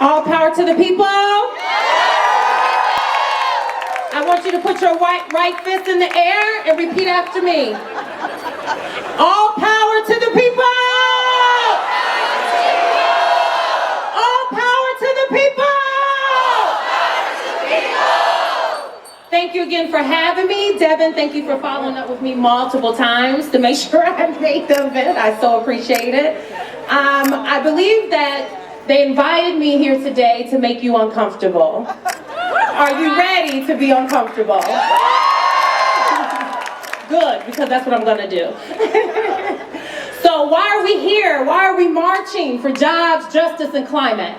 All power to the people. I want you to put your right fist in the air and repeat after me. All power to the people. All power to the people. Thank you again for having me. Devin, thank you for following up with me multiple times to make sure I made the event. I so appreciate it. I believe that they invited me here today to make you uncomfortable. Are you ready to be uncomfortable? Good, because that's what I'm gonna do. So why are we here? Why are we marching for jobs, justice, and climate?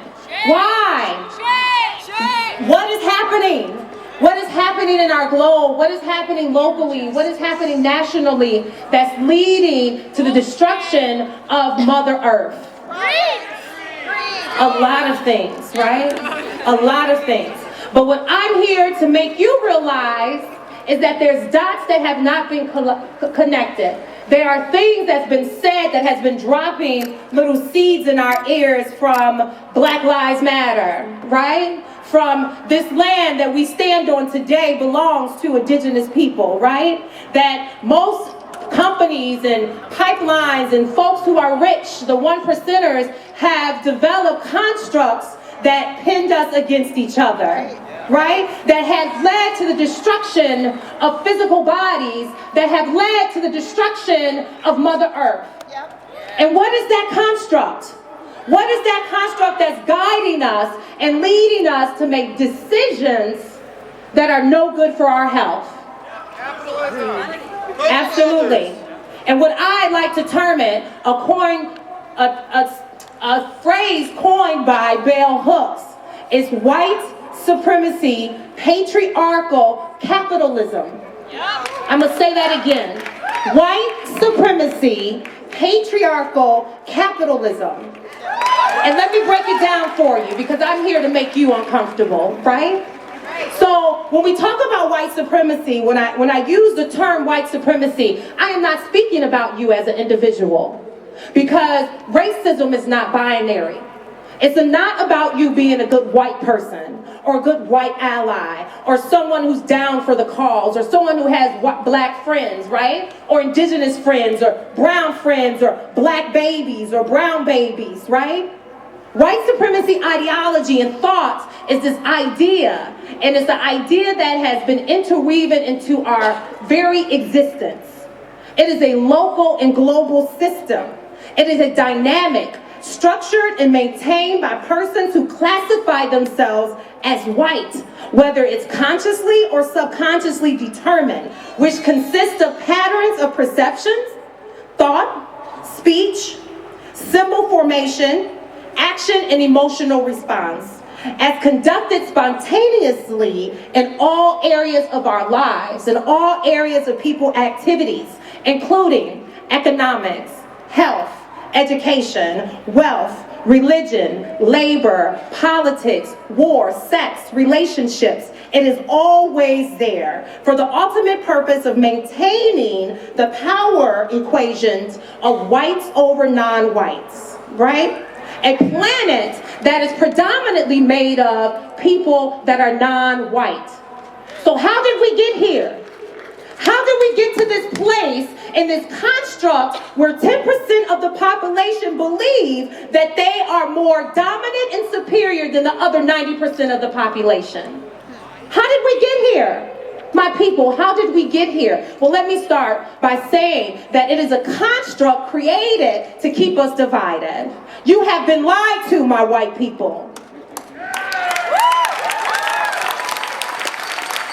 Why? What is happening? What is happening in our globe? What is happening locally? What is happening nationally that's leading to the destruction of Mother Earth? A lot of things, right? A lot of things. But what I'm here to make you realize is that there's dots that have not been connected. There are things that's been said that has been dropping little seeds in our ears from Black Lives Matter, right? From this land that we stand on today belongs to indigenous people, right? That most companies and pipelines and folks who are rich, the 1%ers, have developed constructs that pinned us against each other, right? That has led to the destruction of physical bodies, that have led to the destruction of Mother Earth. And what is that construct? What is that construct that's guiding us and leading us to make decisions that are no good for our health? Absolutely. And what I like to term it, a phrase coined by Bell Hooks, is white supremacy patriarchal capitalism. I'm going to say that again. White supremacy patriarchal capitalism. And let me break it down for you, because I'm here to make you uncomfortable, right? So when we talk about white supremacy, when I use the term white supremacy, I am not speaking about you as an individual, because racism is not binary. It's not about you being a good white person or a good white ally or someone who's down for the cause or someone who has black friends, right? Or indigenous friends or brown friends or black babies or brown babies, right? White supremacy ideology and thoughts is this idea, and it's the idea that has been interweaving into our very existence. It is a local and global system. It is a dynamic, structured and maintained by persons who classify themselves as white, whether it's consciously or subconsciously determined, which consists of patterns of perceptions, thought, speech, symbol formation, action, and emotional response, as conducted spontaneously in all areas of our lives, in all areas of people activities, including economics, health, education, wealth, religion, labor, politics, war, sex, relationships. It is always there for the ultimate purpose of maintaining the power equations of whites over non-whites, right? A planet that is predominantly made of people that are non-white. So how did we get here? How did we get to this place in this construct where 10% of the population believe that they are more dominant and superior than the other 90% of the population? How did we get here? My people, how did we get here? Well, let me start by saying that it is a construct created to keep us divided. You have been lied to, my white people.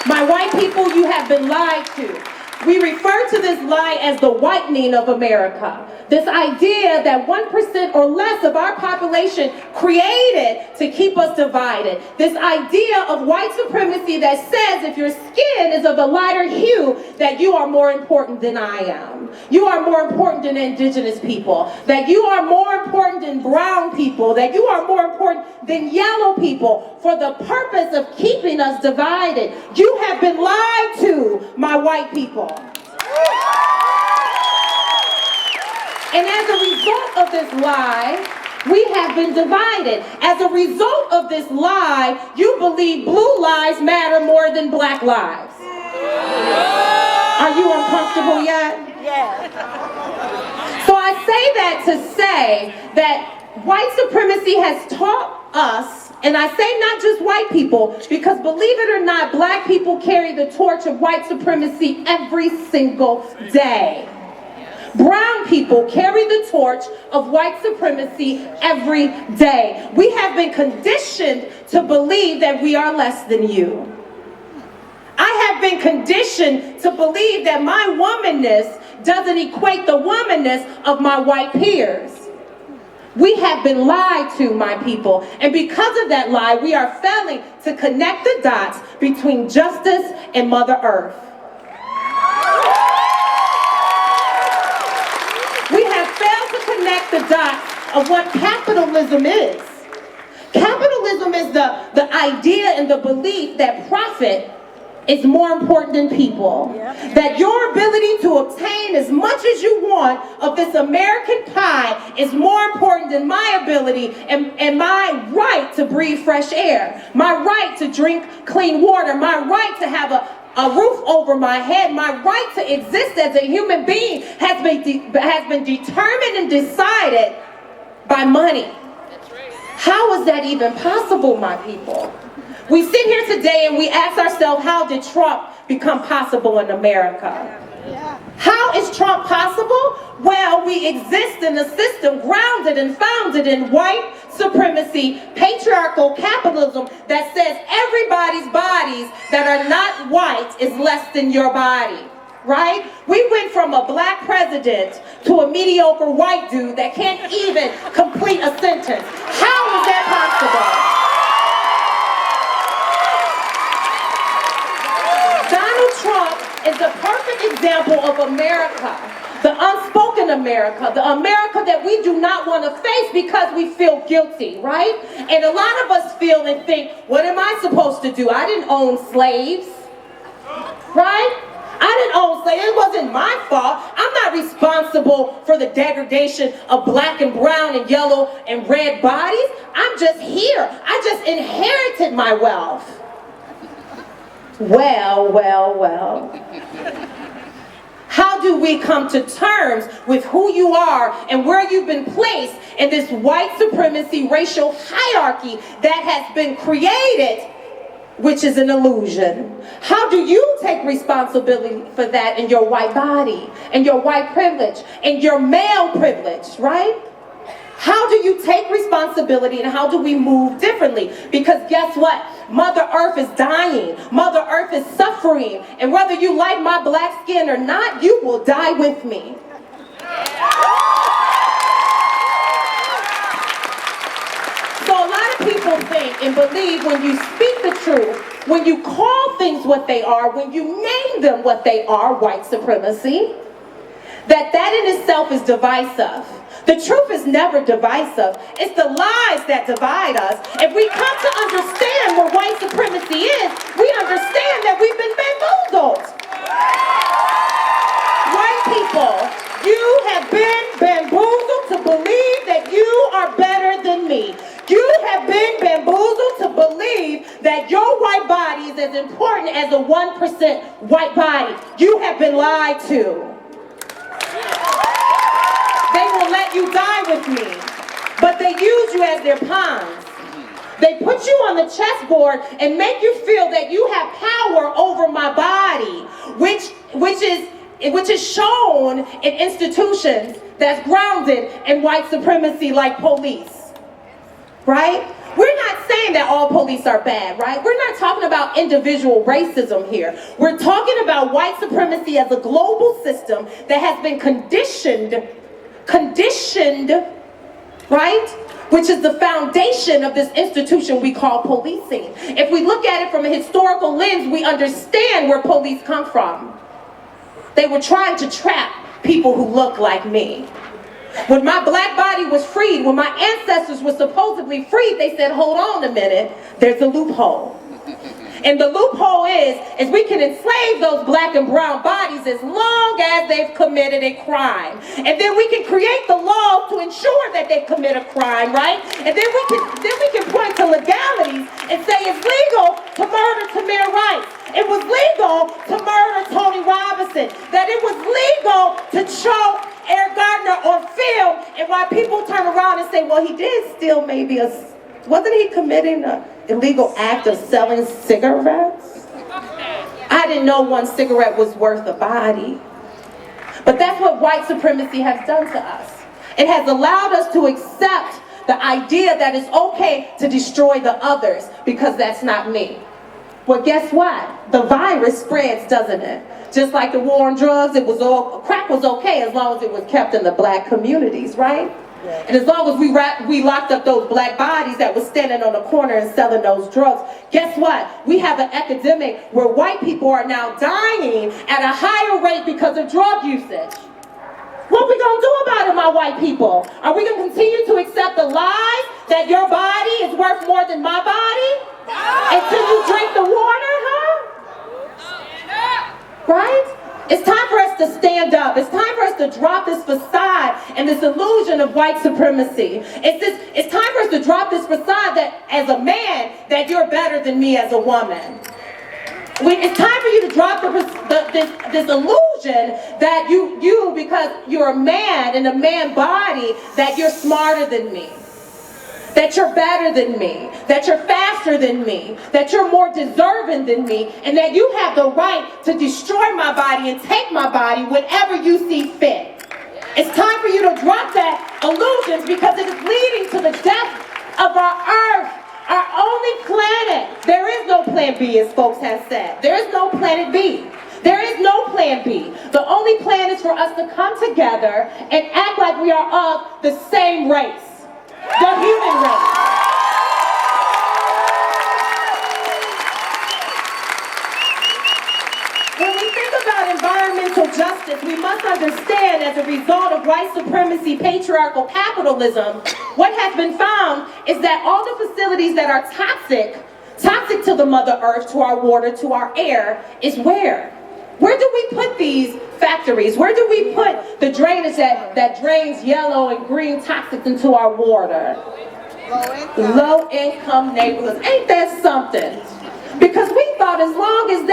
My white people, you have been lied to. We refer to this lie as the whitening of America. This idea that 1% or less of our population created to keep us divided. This idea of white supremacy that says if your skin is of a lighter hue, that you are more important than I am. You are more important than indigenous people. That you are more important than brown people. That you are more important than yellow people, for the purpose of keeping us divided. You have been lied to, my white people. And as a result of this lie, we have been divided. As a result of this lie, you believe blue lives matter more than black lives. Are you uncomfortable yet? Yes. So I say that to say that white supremacy has taught us, and I say not just white people, because believe it or not, black people carry the torch of white supremacy every single day. Brown people carry the torch of white supremacy every day. We have been conditioned to believe that we are less than you. I have been conditioned to believe that my womanness doesn't equate the womanness of my white peers. We have been lied to, my people, and because of that lie, we are failing to connect the dots between justice and Mother Earth. We have failed to connect the dots of what capitalism is. Capitalism is the idea and the belief that profit is more important than people. Yep. That your ability to obtain as much as you want of this American pie is more important than my ability and my right to breathe fresh air, my right to drink clean water, my right to have a roof over my head, my right to exist as a human being has been determined and decided by money. How is that even possible, my people? We sit here today and we ask ourselves, how did Trump become possible in America? How is Trump possible? Well, we exist in a system grounded and founded in white supremacy, patriarchal capitalism that says everybody's bodies that are not white is less than your body. Right? We went from a black president to a mediocre white dude that can't even complete a sentence. How is that possible? Donald Trump is a perfect example of America, the unspoken America, the America that we do not want to face because we feel guilty, right? And a lot of us feel and think, what am I supposed to do? I didn't own slaves, right? I didn't own slaves. It wasn't my fault. I'm not responsible for the degradation of black and brown and yellow and red bodies. I'm just here. I just inherited my wealth. Well. How do we come to terms with who you are and where you've been placed in this white supremacy racial hierarchy that has been created, which is an illusion? How do you take responsibility for that in your white body, and your white privilege, and your male privilege, right? How do you take responsibility and how do we move differently? Because guess what? Mother Earth is dying. Mother Earth is suffering. And whether you like my black skin or not, you will die with me. So a lot of people think and believe when you speak the truth, when you call things what they are, when you name them what they are, white supremacy, that in itself is divisive. The truth is never divisive. It's the lies that divide us. If we come to understand what white supremacy is, we understand that we've been bamboozled. White people, you have been bamboozled to believe that you are better than me. You have been bamboozled to believe that your white body is as important as a 1% white body. You have been lied to. They will let you die with me, but they use you as their pawns. They put you on the chessboard and make you feel that you have power over my body, which is shown in institutions that's grounded in white supremacy like police, right? We're not saying that all police are bad, right? We're not talking about individual racism here. We're talking about white supremacy as a global system that has been conditioned, right? Which is the foundation of this institution we call policing. If we look at it from a historical lens, we understand where police come from. They were trying to trap people who look like me. When my black body was freed, when my ancestors were supposedly freed, they said, hold on a minute, there's a loophole. And the loophole is we can enslave those black and brown bodies as long as they've committed a crime. And then we can create the laws to ensure that they commit a crime, right? And then we can point to legalities and say it's legal to murder Tamir Rice. It was legal to murder Tony Robinson. That it was legal to choke Eric Gardner on film. And while people turn around and say, well, he did steal maybe wasn't he committing an illegal act of selling cigarettes? I didn't know one cigarette was worth a body. But that's what white supremacy has done to us. It has allowed us to accept the idea that it's okay to destroy the others because that's not me. Well, guess what? The virus spreads, doesn't it? Just like the war on drugs, crack was okay as long as it was kept in the black communities, right? Yeah. And as long as we locked up those black bodies that was standing on the corner and selling those drugs, guess what? We have an epidemic where white people are now dying at a higher rate because of drug usage. What are we going to do about it, my white people? Are we going to continue to accept the lie that your body is worth more than my body? Until you drink the water, huh? Right? It's time for us to stand up. It's time for us to drop this facade and this illusion of white supremacy. It's time for us to drop this facade that as a man, that you're better than me as a woman. It's time for you to drop this illusion that you, because you're a man in a man body, that you're smarter than me, that you're better than me, that you're faster than me, that you're more deserving than me, and that you have the right to destroy my body and take my body whenever you see fit. It's time for you to drop that illusions because it is leading to the death of our earth. Our only planet. There is no plan B, as folks have said. There is no planet B. There is no plan B. The only plan is for us to come together and act like we are of the same race. The human race. When we think about environmental justice, we must understand as a result of white supremacy, patriarchal capitalism, what has been found is that all the facilities that are toxic to the Mother Earth, to our water, to our air, is where? Where do we put these factories? Where do we put the drainage that drains yellow and green toxics into our water? Low-income neighborhoods. Ain't that something? Because we thought as long as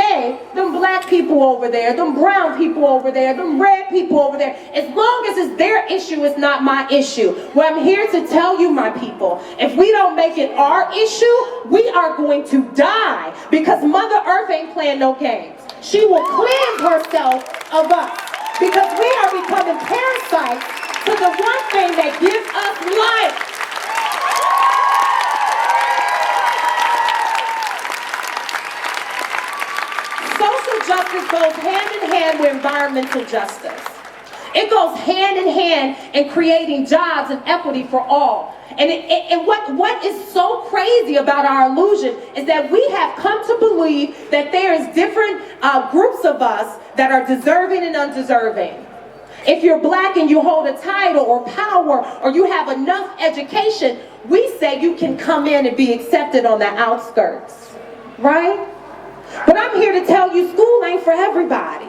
them black people over there, them brown people over there, them red people over there, as long as it's their issue, it's not my issue. Well, I'm here to tell you, my people, if we don't make it our issue, we are going to die. Because Mother Earth ain't playing no games. She will cleanse herself of us. Because we are becoming parasites to the one thing that gives us life. Justice goes hand in hand with environmental justice. It goes hand in hand in creating jobs and equity for all. And what is so crazy about our illusion is that we have come to believe that there is different groups of us that are deserving and undeserving. If you're black and you hold a title or power or you have enough education, we say you can come in and be accepted on the outskirts, right? But I'm here to tell you, school ain't for everybody,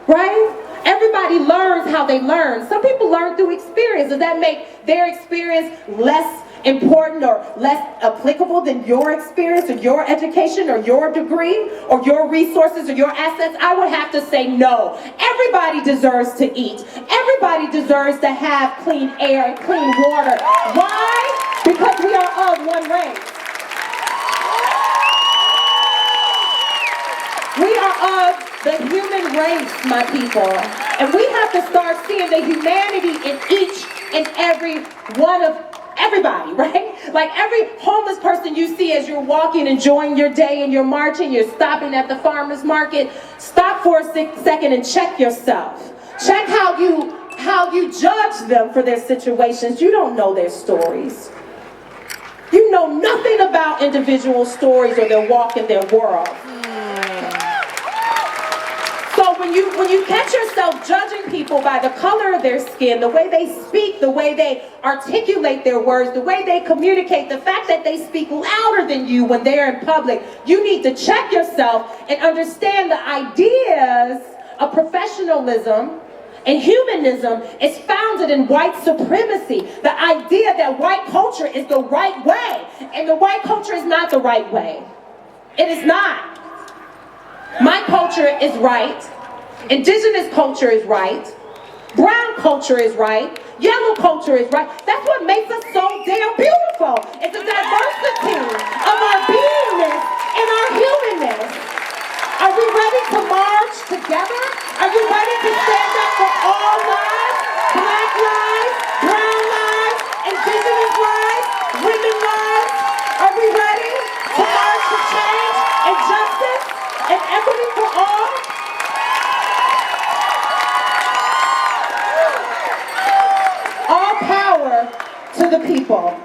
right? Everybody learns how they learn. Some people learn through experience. Does that make their experience less important or less applicable than your experience or your education or your degree or your resources or your assets? I would have to say no. Everybody deserves to eat. Everybody deserves to have clean air and clean water. Why? Because we are of one race. We are of the human race, my people. And we have to start seeing the humanity in each and every one of everybody, right? Like every homeless person you see as you're walking, enjoying your day and you're marching, you're stopping at the farmer's market, stop for a second and check yourself. Check how you judge them for their situations. You don't know their stories. You know nothing about individual stories or their walk in their world. So when you catch yourself judging people by the color of their skin, the way they speak, the way they articulate their words, the way they communicate, the fact that they speak louder than you when they're in public, you need to check yourself and understand the ideas of professionalism And humanism is founded in white supremacy, the idea that white culture is the right way, and the white culture is not the right way. It is not. My culture is right, indigenous culture is right, brown culture is right, yellow culture is right. That's what makes us so damn beautiful. It's the diversity of our beingness and our humanness. Are we ready to march together? Are you ready to stand up for all lives? Black lives, brown lives, indigenous lives, women lives? Are we ready to march for change and justice and equity for all? All power to the people.